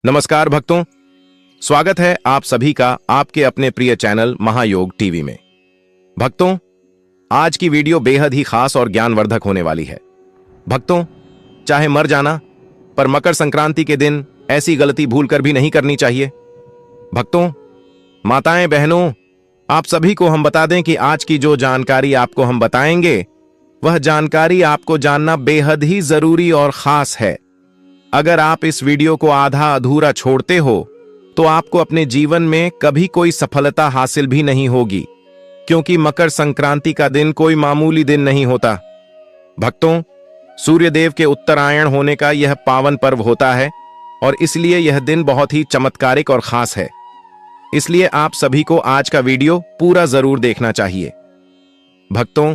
नमस्कार भक्तों, स्वागत है आप सभी का आपके अपने प्रिय चैनल महायोग टीवी में। भक्तों, आज की वीडियो बेहद ही खास और ज्ञानवर्धक होने वाली है। भक्तों, चाहे मर जाना, पर मकर संक्रांति के दिन ऐसी गलती भूल कर भी नहीं करनी चाहिए। भक्तों, माताएं, बहनों, आप सभी को हम बता दें कि आज की जो जानकारी आपको हम बताएंगे, वह जानकारी आपको जानना बेहद ही जरूरी और खास है। अगर आप इस वीडियो को आधा अधूरा छोड़ते हो तो आपको अपने जीवन में कभी कोई सफलता हासिल भी नहीं होगी, क्योंकि मकर संक्रांति का दिन कोई मामूली दिन नहीं होता। भक्तों, सूर्यदेव के उत्तरायण होने का यह पावन पर्व होता है और इसलिए यह दिन बहुत ही चमत्कारिक और खास है। इसलिए आप सभी को आज का वीडियो पूरा जरूर देखना चाहिए। भक्तों,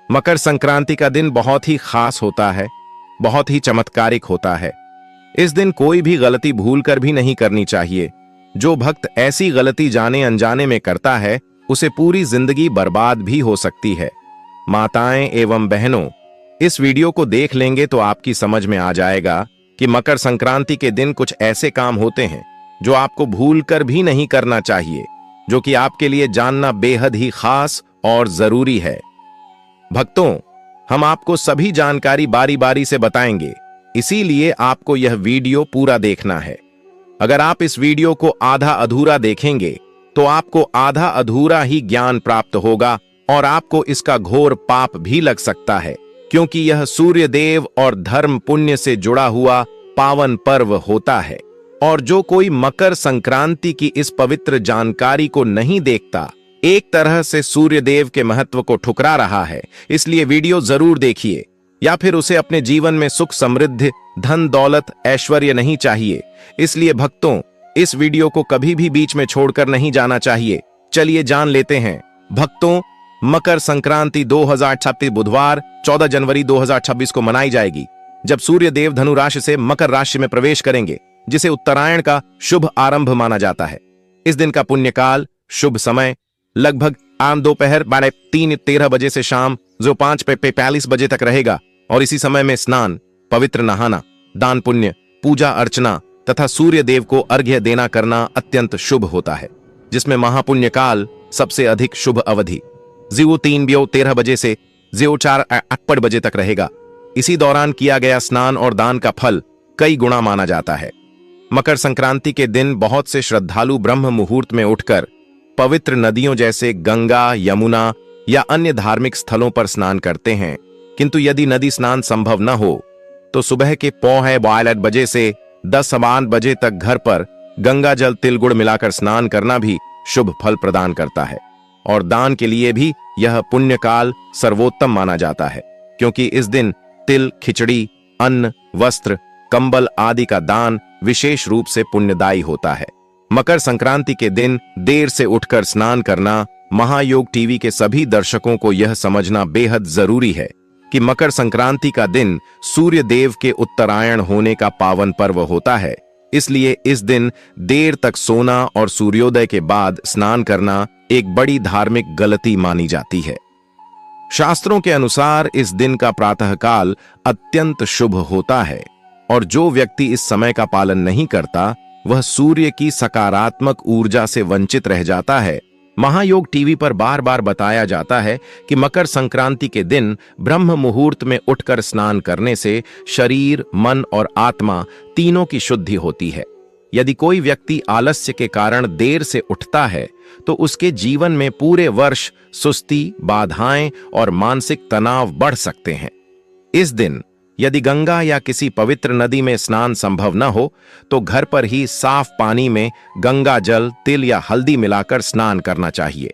मकर संक्रांति का दिन बहुत ही खास होता है, बहुत ही चमत्कारिक होता है। इस दिन कोई भी गलती भूल कर भी नहीं करनी चाहिए। जो भक्त ऐसी गलती जाने अनजाने में करता है, उसे पूरी जिंदगी बर्बाद भी हो सकती है। माताएं एवं बहनों, इस वीडियो को देख लेंगे तो आपकी समझ में आ जाएगा कि मकर संक्रांति के दिन कुछ ऐसे काम होते हैं जो आपको भूल कर भी नहीं करना चाहिए, जो कि आपके लिए जानना बेहद ही खास और जरूरी है। भक्तों, हम आपको सभी जानकारी बारी बारी से बताएंगे, इसीलिए आपको यह वीडियो पूरा देखना है। अगर आप इस वीडियो को आधा अधूरा देखेंगे तो आपको आधा अधूरा ही ज्ञान प्राप्त होगा और आपको इसका घोर पाप भी लग सकता है, क्योंकि यह सूर्य देव और धर्म पुण्य से जुड़ा हुआ पावन पर्व होता है। और जो कोई मकर संक्रांति की इस पवित्र जानकारी को नहीं देखता, एक तरह से सूर्य देव के महत्व को ठुकरा रहा है। इसलिए वीडियो जरूर देखिए, या फिर उसे अपने जीवन में सुख समृद्धि, धन दौलत, ऐश्वर्य नहीं चाहिए। इसलिए भक्तों, इस वीडियो को कभी भी बीच में छोड़कर नहीं जाना चाहिए। चलिए जान लेते हैं। भक्तों, मकर संक्रांति 2026 बुधवार 14 जनवरी 2026 को मनाई जाएगी, जब सूर्य देव धनु राशि से मकर राशि में प्रवेश करेंगे, जिसे उत्तरायण का शुभ आरंभ माना जाता है। इस दिन का पुण्यकाल, शुभ समय लगभग आम दोपहर 3:13 बजे से शाम 5:45 बजे तक रहेगा और इसी समय में स्नान, पवित्र नहाना, दान पुण्य, पूजा अर्चना तथा सूर्य देव को अर्घ्य देना करना अत्यंत शुभ होता है, जिसमें महापुण्य काल सबसे अधिक शुभ अवधि 3:13 बजे से 4:58 बजे तक रहेगा। इसी दौरान किया गया स्नान और दान का फल कई गुना माना जाता है। मकर संक्रांति के दिन बहुत से श्रद्धालु ब्रह्म मुहूर्त में उठकर पवित्र नदियों जैसे गंगा, यमुना या अन्य धार्मिक स्थलों पर स्नान करते हैं। किंतु यदि नदी स्नान संभव न हो तो सुबह के 8 बजे से 10 बजे तक घर पर गंगा जल तिल गुड़ मिलाकर स्नान करना भी शुभ फल प्रदान करता है। और दान के लिए भी यह पुण्य काल सर्वोत्तम माना जाता है, क्योंकि इस दिन तिल, खिचड़ी, अन्न, वस्त्र, कंबल आदि का दान विशेष रूप से पुण्यदायी होता है। मकर संक्रांति के दिन देर से उठकर स्नान करना, महायोग टीवी के सभी दर्शकों को यह समझना बेहद जरूरी है कि मकर संक्रांति का दिन सूर्य देव के उत्तरायण होने का पावन पर्व होता है। इसलिए इस दिन देर तक सोना और सूर्योदय के बाद स्नान करना एक बड़ी धार्मिक गलती मानी जाती है। शास्त्रों के अनुसार इस दिन का प्रातःकाल अत्यंत शुभ होता है और जो व्यक्ति इस समय का पालन नहीं करता, वह सूर्य की सकारात्मक ऊर्जा से वंचित रह जाता है। महायोग टीवी पर बार बार बताया जाता है कि मकर संक्रांति के दिन ब्रह्म मुहूर्त में उठकर स्नान करने से शरीर, मन और आत्मा तीनों की शुद्धि होती है। यदि कोई व्यक्ति आलस्य के कारण देर से उठता है तो उसके जीवन में पूरे वर्ष सुस्ती, बाधाएं और मानसिक तनाव बढ़ सकते हैं। इस दिन यदि गंगा या किसी पवित्र नदी में स्नान संभव न हो तो घर पर ही साफ पानी में गंगा जल, तिल या हल्दी मिलाकर स्नान करना चाहिए।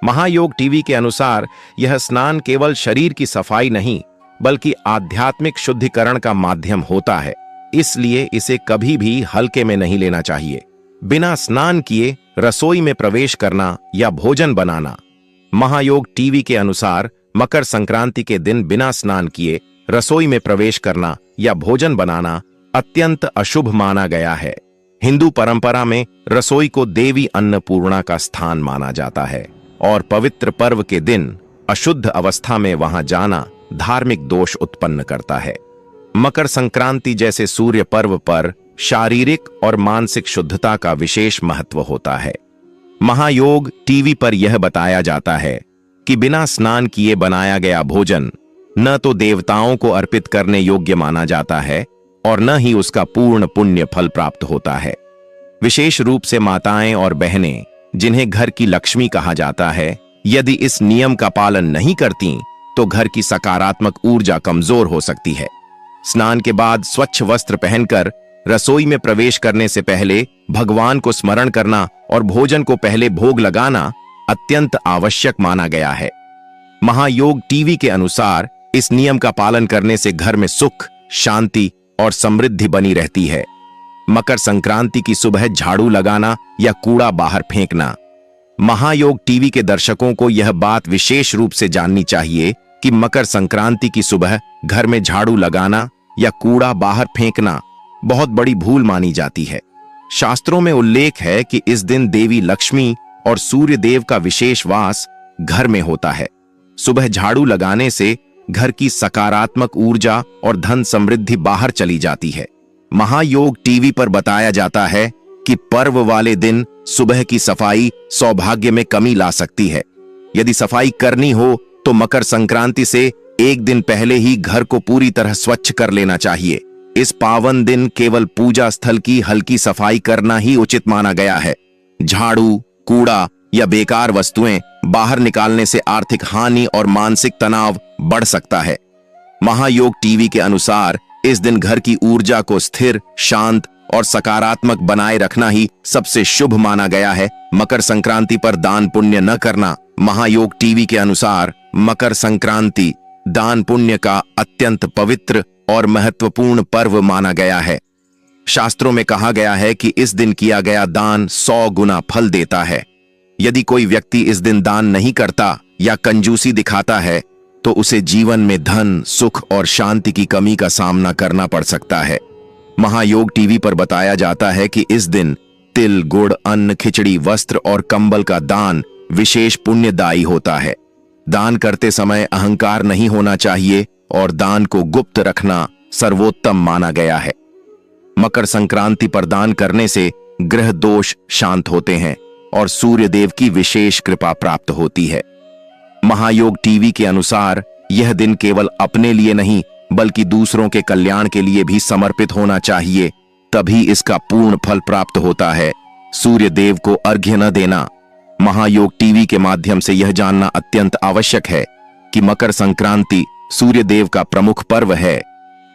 महायोग टीवी के अनुसार यह स्नान केवल शरीर की सफाई नहीं, बल्कि आध्यात्मिक शुद्धिकरण का माध्यम होता है। इसलिए इसे कभी भी हल्के में नहीं लेना चाहिए। बिना स्नान किए रसोई में प्रवेश करना या भोजन बनाना। महायोग टीवी के अनुसार मकर संक्रांति के दिन बिना स्नान किए रसोई में प्रवेश करना या भोजन बनाना अत्यंत अशुभ माना गया है। हिंदू परंपरा में रसोई को देवी अन्नपूर्णा का स्थान माना जाता है और पवित्र पर्व के दिन अशुद्ध अवस्था में वहां जाना धार्मिक दोष उत्पन्न करता है। मकर संक्रांति जैसे सूर्य पर्व पर शारीरिक और मानसिक शुद्धता का विशेष महत्व होता है। महायोग टीवी पर यह बताया जाता है कि बिना स्नान किए बनाया गया भोजन न तो देवताओं को अर्पित करने योग्य माना जाता है और न ही उसका पूर्ण पुण्य फल प्राप्त होता है। विशेष रूप से माताएं और बहनें, जिन्हें घर की लक्ष्मी कहा जाता है, यदि इस नियम का पालन नहीं करती तो घर की सकारात्मक ऊर्जा कमजोर हो सकती है। स्नान के बाद स्वच्छ वस्त्र पहनकर रसोई में प्रवेश करने से पहले भगवान को स्मरण करना और भोजन को पहले भोग लगाना अत्यंत आवश्यक माना गया है। महायोग टीवी के अनुसार इस नियम का पालन करने से घर में सुख, शांति और समृद्धि बनी रहती है। मकर संक्रांति की सुबह झाड़ू लगाना या कूड़ा बाहर फेंकना। महायोग टीवी के दर्शकों को यह बात विशेष रूप से जाननी चाहिए कि मकर संक्रांति की सुबह घर में झाड़ू लगाना या कूड़ा बाहर फेंकना बहुत बड़ी भूल मानी जाती है। शास्त्रों में उल्लेख है कि इस दिन देवी लक्ष्मी और सूर्य देव का विशेष वास घर में होता है। सुबह झाड़ू लगाने से घर की सकारात्मक ऊर्जा और धन समृद्धि बाहर चली जाती है। महायोग टीवी पर बताया जाता है कि पर्व वाले दिन सुबह की सफाई सौभाग्य में कमी ला सकती है। यदि सफाई करनी हो तो मकर संक्रांति से एक दिन पहले ही घर को पूरी तरह स्वच्छ कर लेना चाहिए। इस पावन दिन केवल पूजा स्थल की हल्की सफाई करना ही उचित माना गया है। झाड़ू, कूड़ा या बेकार वस्तुएं बाहर निकालने से आर्थिक हानि और मानसिक तनाव बढ़ सकता है। महायोग टीवी के अनुसार इस दिन घर की ऊर्जा को स्थिर, शांत और सकारात्मक बनाए रखना ही सबसे शुभ माना गया है। मकर संक्रांति पर दान पुण्य न करना। महायोग टीवी के अनुसार मकर संक्रांति दान पुण्य का अत्यंत पवित्र और महत्वपूर्ण पर्व माना गया है। शास्त्रों में कहा गया है कि इस दिन किया गया दान 100 गुना फल देता है। यदि कोई व्यक्ति इस दिन दान नहीं करता या कंजूसी दिखाता है तो उसे जीवन में धन, सुख और शांति की कमी का सामना करना पड़ सकता है। महायोग टीवी पर बताया जाता है कि इस दिन तिल, गुड़, अन्न, खिचड़ी, वस्त्र और कंबल का दान विशेष पुण्यदायी होता है। दान करते समय अहंकार नहीं होना चाहिए और दान को गुप्त रखना सर्वोत्तम माना गया है। मकर संक्रांति पर दान करने से ग्रह दोष शांत होते हैं और सूर्य देव की विशेष कृपा प्राप्त होती है। महायोग टीवी के अनुसार यह दिन केवल अपने लिए नहीं बल्कि दूसरों के कल्याण के लिए भी समर्पित होना चाहिए, तभी इसका पूर्ण फल प्राप्त होता है। सूर्य देव को अर्घ्य न देना। महायोग टीवी के माध्यम से यह जानना अत्यंत आवश्यक है कि मकर संक्रांति सूर्य देव का प्रमुख पर्व है,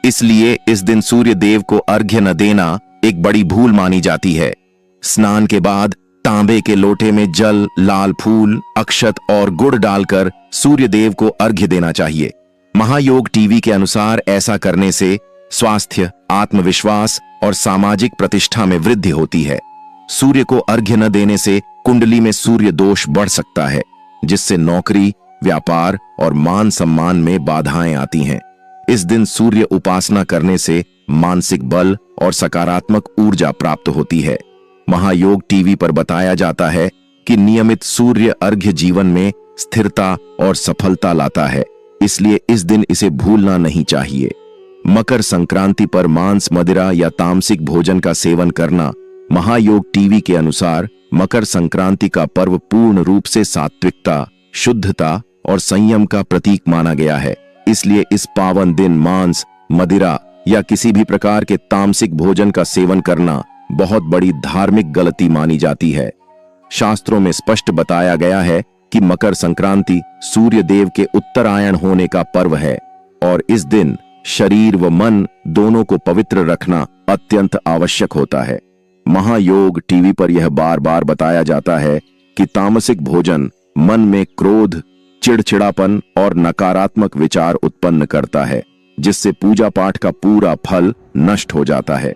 इसलिए इस दिन सूर्य देव को अर्घ्य न देना एक बड़ी भूल मानी जाती है। स्नान के बाद तांबे के लोटे में जल, लाल फूल, अक्षत और गुड़ डालकर सूर्य देव को अर्घ्य देना चाहिए। महायोग टीवी के अनुसार ऐसा करने से स्वास्थ्य, आत्मविश्वास और सामाजिक प्रतिष्ठा में वृद्धि होती है। सूर्य को अर्घ्य न देने से कुंडली में सूर्य दोष बढ़ सकता है, जिससे नौकरी, व्यापार और मान सम्मान में बाधाएं आती हैं। इस दिन सूर्य उपासना करने से मानसिक बल और सकारात्मक ऊर्जा प्राप्त होती है। महायोग टीवी पर बताया जाता है कि नियमित सूर्य अर्घ्य जीवन में स्थिरता और सफलता लाता है, इसलिए इस दिन इसे भूलना नहीं चाहिए। मकर संक्रांति पर मांस, मदिरा या तामसिक भोजन का सेवन करना। महायोग टीवी के अनुसार मकर संक्रांति का पर्व पूर्ण रूप से सात्विकता, शुद्धता और संयम का प्रतीक माना गया है, इसलिए इस पावन दिन मांस, मदिरा या किसी भी प्रकार के तामसिक भोजन का सेवन करना बहुत बड़ी धार्मिक गलती मानी जाती है। शास्त्रों में स्पष्ट बताया गया है कि मकर संक्रांति सूर्य देव के उत्तरायण होने का पर्व है और इस दिन शरीर व मन दोनों को पवित्र रखना अत्यंत आवश्यक होता है। महायोग टीवी पर यह बार बार बताया जाता है कि तामसिक भोजन मन में क्रोध, चिड़चिड़ापन और नकारात्मक विचार उत्पन्न करता है, जिससे पूजा पाठ का पूरा फल नष्ट हो जाता है।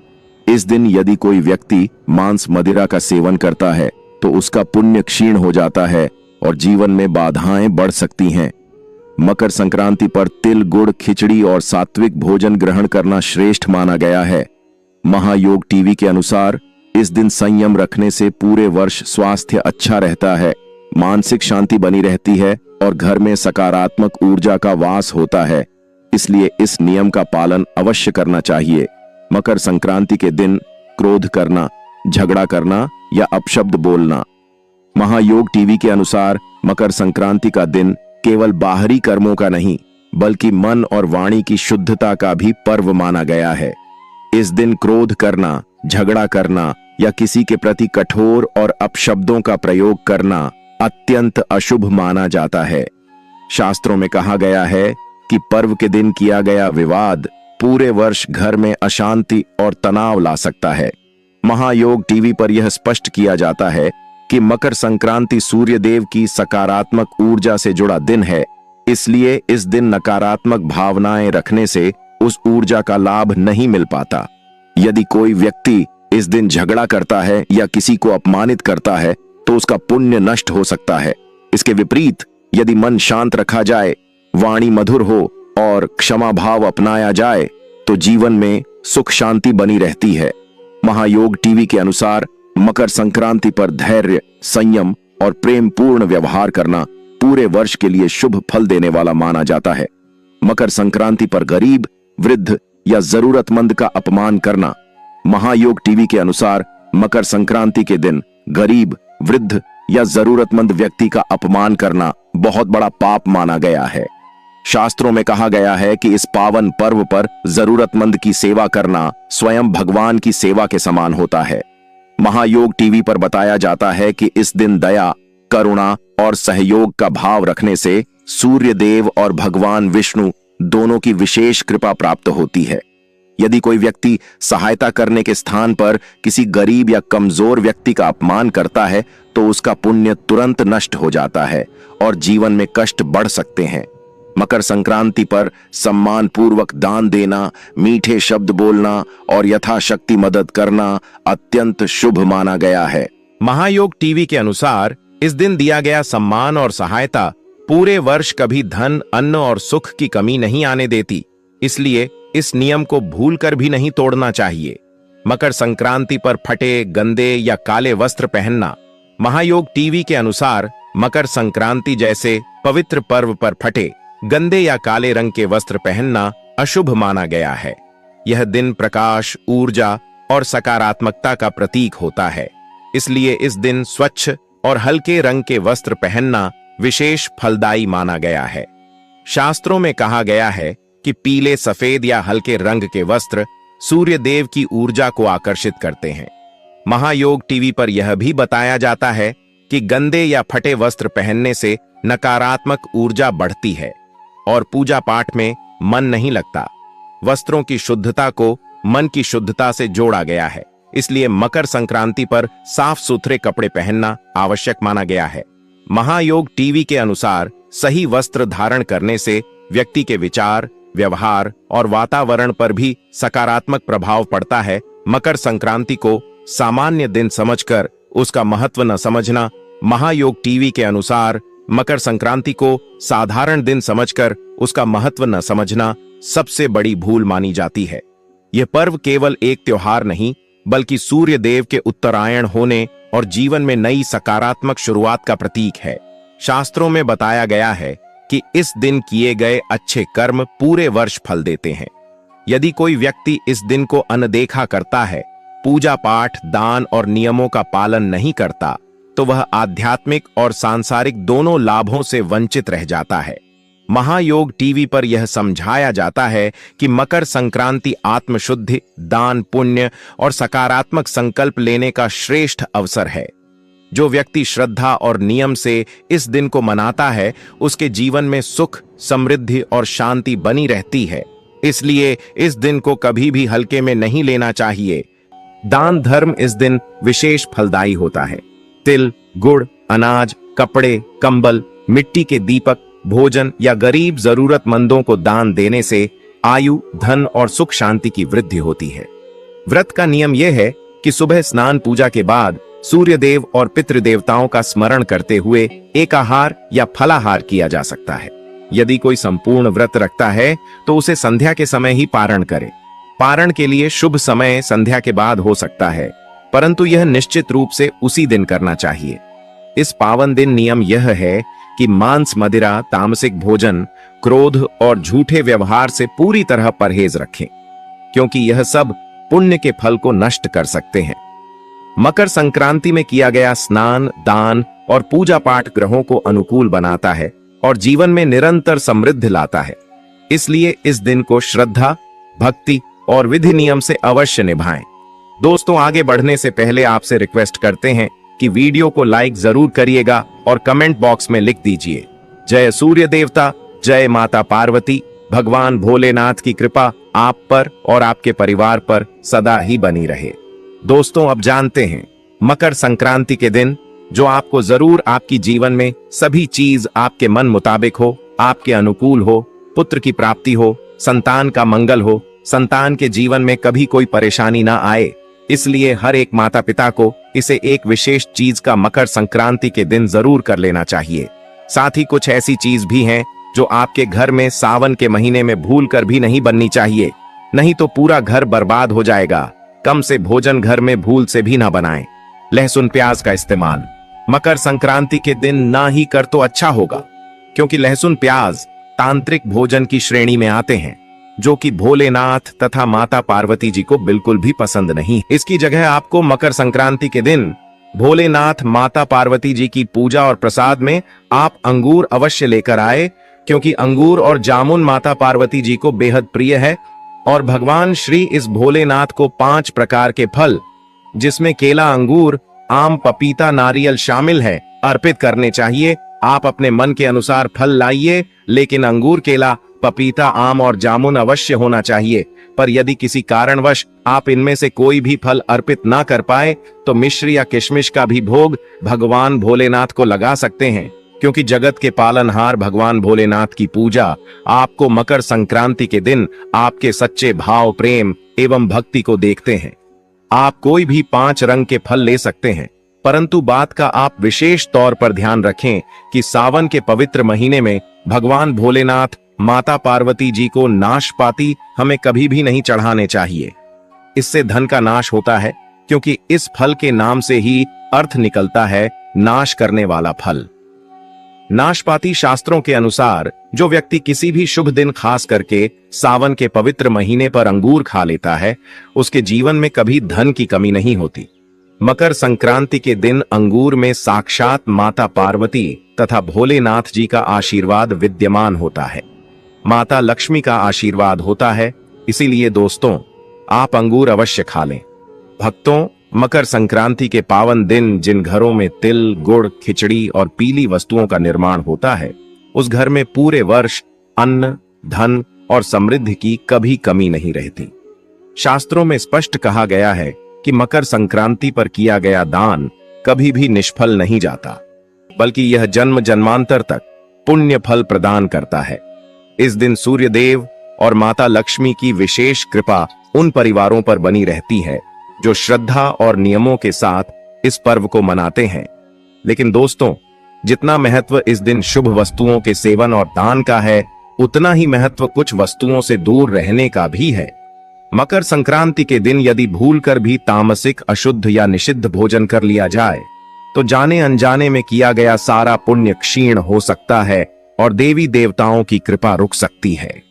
इस दिन यदि कोई व्यक्ति मांस, मदिरा का सेवन करता है तो उसका पुण्य क्षीण हो जाता है और जीवन में बाधाएं बढ़ सकती हैं। मकर संक्रांति पर तिल, गुड़, खिचड़ी और सात्विक भोजन ग्रहण करना श्रेष्ठ माना गया है। महायोग टीवी के अनुसार इस दिन संयम रखने से पूरे वर्ष स्वास्थ्य अच्छा रहता है, मानसिक शांति बनी रहती है और घर में सकारात्मक ऊर्जा का वास होता है, इसलिए इस नियम का पालन अवश्य करना चाहिए। मकर संक्रांति के दिन क्रोध करना, झगड़ा करना या अपशब्द बोलना। महायोग टीवी के अनुसार मकर संक्रांति का दिन केवल बाहरी कर्मों का नहीं बल्कि मन और वाणी की शुद्धता का भी पर्व माना गया है। इस दिन क्रोध करना, झगड़ा करना या किसी के प्रति कठोर और अपशब्दों का प्रयोग करना अत्यंत अशुभ माना जाता है। शास्त्रों में कहा गया है कि पर्व के दिन किया गया विवाद पूरे वर्ष घर में अशांति और तनाव ला सकता है। महायोग टीवी पर यह स्पष्ट किया जाता है कि मकर संक्रांति सूर्य देव की सकारात्मक ऊर्जा से जुड़ा दिन है, इसलिए इस दिन नकारात्मक भावनाएं रखने से उस ऊर्जा का लाभ नहीं मिल पाता। यदि कोई व्यक्ति इस दिन झगड़ा करता है या किसी को अपमानित करता है तो उसका पुण्य नष्ट हो सकता है। इसके विपरीत यदि मन शांत रखा जाए, वाणी मधुर हो और क्षमा भाव अपनाया जाए तो जीवन में सुख शांति बनी रहती है। महायोग टीवी के अनुसार मकर संक्रांति पर धैर्य, संयम और प्रेम पूर्ण व्यवहार करना पूरे वर्ष के लिए शुभ फल देने वाला माना जाता है। मकर संक्रांति पर गरीब, वृद्ध या जरूरतमंद का अपमान करना। महायोग टीवी के अनुसार मकर संक्रांति के दिन गरीब, वृद्ध या जरूरतमंद व्यक्ति का अपमान करना बहुत बड़ा पाप माना गया है। शास्त्रों में कहा गया है कि इस पावन पर्व पर जरूरतमंद की सेवा करना स्वयं भगवान की सेवा के समान होता है। महायोग टीवी पर बताया जाता है कि इस दिन दया, करुणा और सहयोग का भाव रखने से सूर्य देव और भगवान विष्णु दोनों की विशेष कृपा प्राप्त होती है। यदि कोई व्यक्ति सहायता करने के स्थान पर किसी गरीब या कमजोर व्यक्ति का अपमान करता है तो उसका पुण्य तुरंत नष्ट हो जाता है और जीवन में कष्ट बढ़ सकते हैं। मकर संक्रांति पर सम्मान पूर्वक दान देना, मीठे शब्द बोलना और यथाशक्ति मदद करना अत्यंत शुभ माना गया है। महायोग टीवी के अनुसार इस दिन दिया गया सम्मान और सहायता पूरे वर्ष कभी धन, अन्न और सुख की कमी नहीं आने देती, इसलिए इस नियम को भूलकर भी नहीं तोड़ना चाहिए। मकर संक्रांति पर फटे, गंदे या काले वस्त्र पहनना। महायोग टीवी के अनुसार मकर संक्रांति जैसे पवित्र पर्व पर फटे, गंदे या काले रंग के वस्त्र पहनना अशुभ माना गया है। यह दिन प्रकाश, ऊर्जा और सकारात्मकता का प्रतीक होता है, इसलिए इस दिन स्वच्छ और हल्के रंग के वस्त्र पहनना विशेष फलदायी माना गया है। शास्त्रों में कहा गया है कि पीले, सफेद या हल्के रंग के वस्त्र सूर्य देव की ऊर्जा को आकर्षित करते हैं। महायोग टीवी पर यह भी बताया जाता है कि गंदे या फटे वस्त्र पहनने से नकारात्मक ऊर्जा बढ़ती है और पूजा पाठ में मन नहीं लगता। वस्त्रों की शुद्धता को मन की शुद्धता से जोड़ा गया है, इसलिए मकर संक्रांति पर साफ सुथरे कपड़े पहनना आवश्यक माना गया है। महायोग टीवी के अनुसार सही वस्त्र धारण करने से व्यक्ति के विचार, व्यवहार और वातावरण पर भी सकारात्मक प्रभाव पड़ता है। मकर संक्रांति को सामान्य दिन समझकर उसका महत्व न समझना। महायोग टीवी के अनुसार मकर संक्रांति को साधारण दिन समझकर उसका महत्व न समझना सबसे बड़ी भूल मानी जाती है। यह पर्व केवल एक त्योहार नहीं बल्कि सूर्य देव के उत्तरायण होने और जीवन में नई सकारात्मक शुरुआत का प्रतीक है। शास्त्रों में बताया गया है कि इस दिन किए गए अच्छे कर्म पूरे वर्ष फल देते हैं। यदि कोई व्यक्ति इस दिन को अनदेखा करता है, पूजा पाठ, दान और नियमों का पालन नहीं करता, तो वह आध्यात्मिक और सांसारिक दोनों लाभों से वंचित रह जाता है। महायोग टीवी पर यह समझाया जाता है कि मकर संक्रांति आत्मशुद्धि, दान, पुण्य और सकारात्मक संकल्प लेने का श्रेष्ठ अवसर है। जो व्यक्ति श्रद्धा और नियम से इस दिन को मनाता है, उसके जीवन में सुख, समृद्धि और शांति बनी रहती है। इसलिए इस दिन को कभी भी हल्के में नहीं लेना चाहिए। दान धर्म इस दिन विशेष फलदायी होता है। तिल, गुड़, अनाज, कपड़े, कंबल, मिट्टी के दीपक, भोजन या गरीब जरूरतमंदों को दान देने से आयु, धन और सुख शांति की वृद्धि होती है। व्रत का नियम यह है कि सुबह स्नान पूजा के बाद सूर्य देव और पितृदेवताओं का स्मरण करते हुए एकाहार या फलाहार किया जा सकता है। यदि कोई संपूर्ण व्रत रखता है तो उसे संध्या के समय ही पारण करे। पारण के लिए शुभ समय संध्या के बाद हो सकता है, परंतु यह निश्चित रूप से उसी दिन करना चाहिए। इस पावन दिन नियम यह है कि मांस, मदिरा, तामसिक भोजन, क्रोध और झूठे व्यवहार से पूरी तरह परहेज रखें, क्योंकि यह सब पुण्य के फल को नष्ट कर सकते हैं। मकर संक्रांति में किया गया स्नान, दान और पूजा पाठ ग्रहों को अनुकूल बनाता है और जीवन में निरंतर समृद्धि लाता है। इसलिए इस दिन को श्रद्धा, भक्ति और विधि नियम से अवश्य निभाएं। दोस्तों, आगे बढ़ने से पहले आपसे रिक्वेस्ट करते हैं कि वीडियो को लाइक जरूर करिएगा और कमेंट बॉक्स में लिख दीजिए, जय सूर्य देवता, जय माता पार्वती। भगवान भोलेनाथ की कृपा आप पर और आपके परिवार पर सदा ही बनी रहे। दोस्तों, अब जानते हैं मकर संक्रांति के दिन जो आपको जरूर आपकी जीवन में सभी चीज आपके मन मुताबिक हो, आपके अनुकूल हो, पुत्र की प्राप्ति हो, संतान का मंगल हो, संतान के जीवन में कभी कोई परेशानी ना आए। इसलिए हर एक माता पिता को इसे एक विशेष चीज का मकर संक्रांति के दिन जरूर कर लेना चाहिए। साथ ही कुछ ऐसी चीज भी हैं जो आपके घर में सावन के महीने में भूल कर भी नहीं बननी चाहिए, नहीं तो पूरा घर बर्बाद हो जाएगा। कम से भोजन घर में भूल से भी ना बनाएं। लहसुन प्याज का इस्तेमाल मकर संक्रांति के दिन ना ही कर तो अच्छा होगा, क्योंकि लहसुन प्याज तांत्रिक भोजन की श्रेणी में आते हैं, जो कि भोलेनाथ तथा माता पार्वती जी को बिल्कुल भी पसंद नहीं। इसकी जगह आपको मकर संक्रांति के दिन भोलेनाथ, माता पार्वती जी की पूजा और प्रसाद में आप अंगूर अवश्य लेकर आए, क्योंकि अंगूर और जामुन माता पार्वती जी को बेहद प्रिय है। और भगवान श्री इस भोलेनाथ को 5 प्रकार के फल, जिसमें केला, अंगूर, आम, पपीता, नारियल शामिल है, अर्पित करने चाहिए। आप अपने मन के अनुसार फल लाइए, लेकिन अंगूर, केला, पपीता, आम और जामुन अवश्य होना चाहिए। पर यदि किसी कारणवश आप इनमें से कोई भी फल अर्पित ना कर पाए तो मिश्र या किशमिश का भी भोग भगवान भोलेनाथ को लगा सकते हैं, क्योंकि जगत के पालनहार भगवान भोलेनाथ की पूजा आपको मकर संक्रांति के दिन आपके सच्चे भाव, प्रेम एवं भक्ति को देखते हैं। आप कोई भी 5 रंग के फल ले सकते हैं, परंतु बात का आप विशेष तौर पर ध्यान रखें कि सावन के पवित्र महीने में भगवान भोलेनाथ, माता पार्वती जी को नाशपाती हमें कभी भी नहीं चढ़ाने चाहिए। इससे धन का नाश होता है, क्योंकि इस फल के नाम से ही अर्थ निकलता है नाश करने वाला फल। नाशपाती शास्त्रों के अनुसार जो व्यक्ति किसी भी शुभ दिन, खास करके सावन के पवित्र महीने पर अंगूर खा लेता है, उसके जीवन में कभी धन की कमी नहीं होती। मकर संक्रांति के दिन अंगूर में साक्षात माता पार्वती तथा भोलेनाथ जी का आशीर्वाद विद्यमान होता है, माता लक्ष्मी का आशीर्वाद होता है। इसीलिए दोस्तों, आप अंगूर अवश्य खा लें। भक्तों, मकर संक्रांति के पावन दिन जिन घरों में तिल, गुड़, खिचड़ी और पीली वस्तुओं का निर्माण होता है, उस घर में पूरे वर्ष अन्न, धन और समृद्धि की कभी कमी नहीं रहती। शास्त्रों में स्पष्ट कहा गया है कि मकर संक्रांति पर किया गया दान कभी भी निष्फल नहीं जाता, बल्कि यह जन्म जन्मांतर तक पुण्य फल प्रदान करता है। इस दिन सूर्य देव और माता लक्ष्मी की विशेष कृपा उन परिवारों पर बनी रहती है जो श्रद्धा और नियमों के साथ इस पर्व को मनाते हैं। लेकिन दोस्तों, जितना महत्व इस दिन शुभ वस्तुओं के सेवन और दान का है, उतना ही महत्व कुछ वस्तुओं से दूर रहने का भी है। मकर संक्रांति के दिन यदि भूलकर भी तामसिक, अशुद्ध या निषिद्ध भोजन कर लिया जाए तो जाने अनजाने में किया गया सारा पुण्य क्षीण हो सकता है और देवी देवताओं की कृपा रुक सकती है।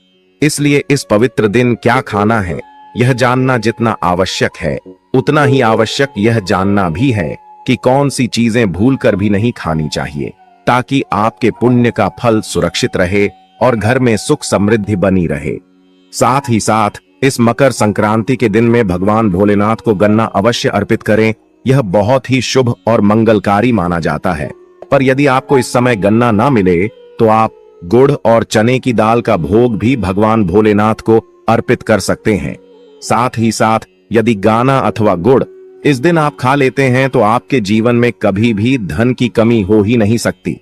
इसलिए इस पवित्र दिन क्या खाना है, यह जानना जितना आवश्यक है, उतना ही आवश्यक यह जानना भी है कि कौन सी चीजें भूलकर भी नहीं खानी चाहिए, ताकि आपके पुण्य का फल सुरक्षित रहे और घर में सुख समृद्धि बनी रहे। साथ ही साथ इस मकर संक्रांति के दिन में भगवान भोलेनाथ को गन्ना अवश्य अर्पित करें। यह बहुत ही शुभ और मंगलकारी माना जाता है। पर यदि आपको इस समय गन्ना ना मिले तो आप गुड़ और चने की दाल का भोग भी भगवान भोलेनाथ को अर्पित कर सकते हैं। साथ ही साथ यदि गाना अथवा गुड़ इस दिन आप खा लेते हैं तो आपके जीवन में कभी भी धन की कमी हो ही नहीं सकती।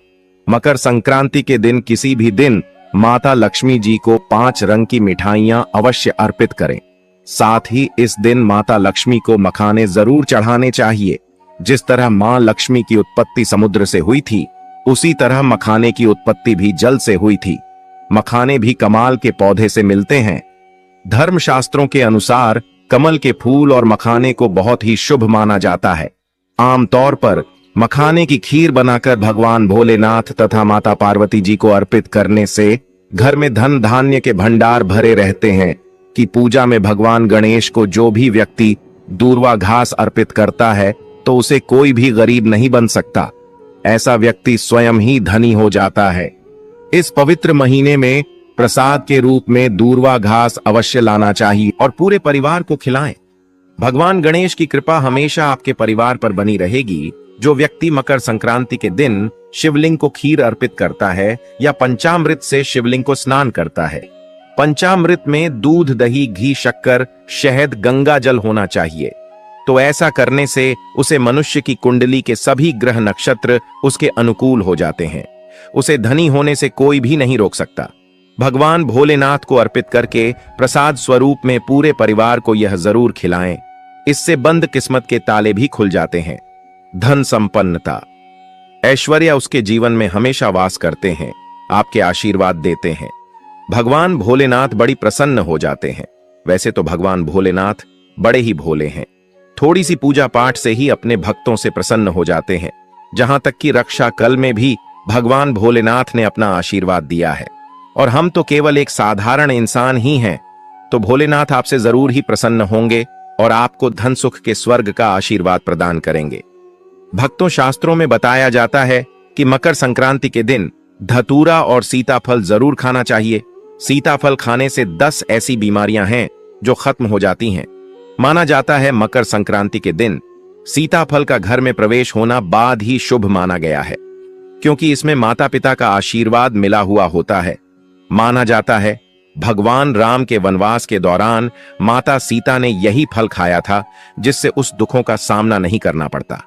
मकर संक्रांति के दिन किसी भी दिन माता लक्ष्मी जी को 5 रंग की मिठाइयां अवश्य अर्पित करें। साथ ही इस दिन माता लक्ष्मी को मखाने जरूर चढ़ाने चाहिए। जिस तरह मां लक्ष्मी की उत्पत्ति समुद्र से हुई थी, उसी तरह मखाने की उत्पत्ति भी जल से हुई थी। मखाने भी कमाल के पौधे से मिलते हैं। धर्मशास्त्रों के अनुसार कमल के फूल और मखाने को बहुत ही शुभ माना जाता है। आमतौर पर मखाने की खीर बनाकर भगवान भोलेनाथ तथा माता पार्वती जी को अर्पित करने से घर में धन धान्य के भंडार भरे रहते हैं कि पूजा में भगवान गणेश को जो भी व्यक्ति दूर्वा घास अर्पित करता है तो उसे कोई भी गरीब नहीं बन सकता। ऐसा व्यक्ति स्वयं ही धनी हो जाता है। इस पवित्र महीने में प्रसाद के रूप में दूर्वा घास अवश्य लाना चाहिए और पूरे परिवार को खिलाएं। भगवान गणेश की कृपा हमेशा आपके परिवार पर बनी रहेगी। जो व्यक्ति मकर संक्रांति के दिन शिवलिंग को खीर अर्पित करता है या पंचामृत से शिवलिंग को स्नान करता है। पंचामृत में दूध, दही, घी, शक्कर, शहद, गंगा जल होना चाहिए। तो ऐसा करने से उसे मनुष्य की कुंडली के सभी ग्रह नक्षत्र उसके अनुकूल हो जाते हैं। उसे धनी होने से कोई भी नहीं रोक सकता। भगवान भोलेनाथ को अर्पित करके प्रसाद स्वरूप में पूरे परिवार को यह जरूर खिलाएं। इससे बंद किस्मत के ताले भी खुल जाते हैं। धन संपन्नता, ऐश्वर्य उसके जीवन में हमेशा वास करते हैं, आपके आशीर्वाद देते हैं। भगवान भोलेनाथ बड़ी प्रसन्न हो जाते हैं। वैसे तो भगवान भोलेनाथ बड़े ही भोले हैं। थोड़ी सी पूजा पाठ से ही अपने भक्तों से प्रसन्न हो जाते हैं। जहां तक कि रक्षा कल में भी भगवान भोलेनाथ ने अपना आशीर्वाद दिया है। और हम तो केवल एक साधारण इंसान ही हैं, तो भोलेनाथ आपसे जरूर ही प्रसन्न होंगे और आपको धन सुख के स्वर्ग का आशीर्वाद प्रदान करेंगे। भक्तों, शास्त्रों में बताया जाता है कि मकर संक्रांति के दिन धतूरा और सीताफल जरूर खाना चाहिए। सीताफल खाने से 10 ऐसी बीमारियां हैं जो खत्म हो जाती हैं। माना जाता है मकर संक्रांति के दिन सीताफल का घर में प्रवेश होना बाद ही शुभ माना गया है, क्योंकि इसमें माता पिता का आशीर्वाद मिला हुआ होता है। माना जाता है भगवान राम के वनवास के दौरान माता सीता ने यही फल खाया था, जिससे उस दुखों का सामना नहीं करना पड़ता।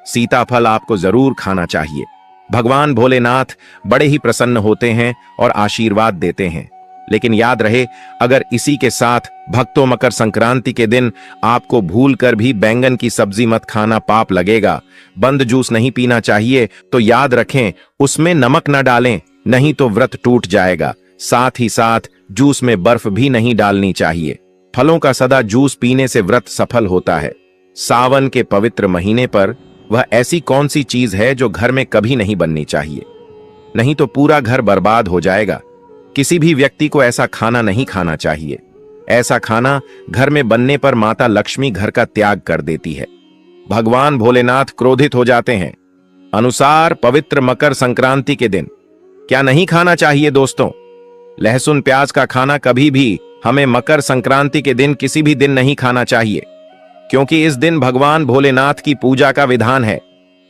सीताफल आपको जरूर खाना चाहिए। भगवान भोलेनाथ बड़े ही प्रसन्न होते हैं और आशीर्वाद देते हैं। लेकिन याद रहे, अगर इसी के साथ भक्तों मकर संक्रांति के दिन आपको भूलकर भी बैंगन की सब्जी मत खाना पाप लगेगा। बंद जूस नहीं पीना चाहिए, तो याद रखें उसमें नमक न डालें, नहीं तो व्रत टूट जाएगा। साथ ही साथ जूस में बर्फ भी नहीं डालनी चाहिए। फलों का सदा जूस पीने से व्रत सफल होता है। सावन के पवित्र महीने पर वह ऐसी कौन सी चीज है जो घर में कभी नहीं बननी चाहिए, नहीं तो पूरा घर बर्बाद हो जाएगा। किसी भी व्यक्ति को ऐसा खाना नहीं खाना चाहिए। ऐसा खाना घर में बनने पर माता लक्ष्मी घर का त्याग कर देती है। भगवान भोलेनाथ क्रोधित हो जाते हैं। अनुसार पवित्र मकर संक्रांति के दिन क्या नहीं खाना चाहिए दोस्तों? लहसुन प्याज का खाना कभी भी हमें मकर संक्रांति के दिन किसी भी दिन नहीं खाना चाहिए, क्योंकि इस दिन भगवान भोलेनाथ की पूजा का विधान है।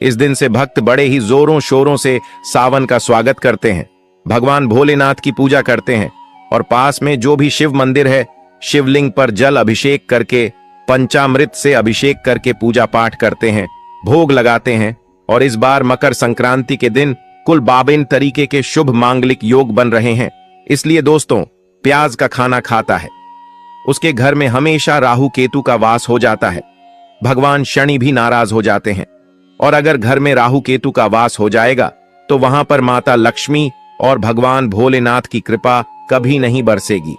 इस दिन से भक्त बड़े ही जोरों शोरों से सावन का स्वागत करते हैं, भगवान भोलेनाथ की पूजा करते हैं और पास में जो भी शिव मंदिर है, शिवलिंग पर जल अभिषेक करके पंचामृत से अभिषेक करके पूजा पाठ करते हैं, भोग लगाते हैं। और इस बार मकर संक्रांति के दिन कुल 52 तरीके के शुभ मांगलिक योग बन रहे हैं। इसलिए दोस्तों, प्याज का खाना खाता है उसके घर में हमेशा राहु केतु का वास हो जाता है। भगवान शनि भी नाराज हो जाते हैं, और अगर घर में राहु केतु का वास हो जाएगा तो वहां पर माता लक्ष्मी और भगवान भोलेनाथ की कृपा कभी नहीं बरसेगी।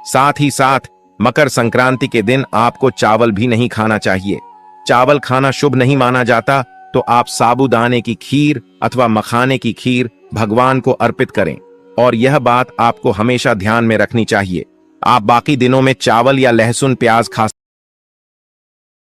साथ ही साथ मकर संक्रांति के दिन आपको चावल भी नहीं खाना चाहिए। चावल खाना शुभ नहीं माना जाता, तो आप साबूदाने की खीर अथवा मखाने की खीर भगवान को अर्पित करें। और यह बात आपको हमेशा ध्यान में रखनी चाहिए। आप बाकी दिनों में चावल या लहसुन प्याज खा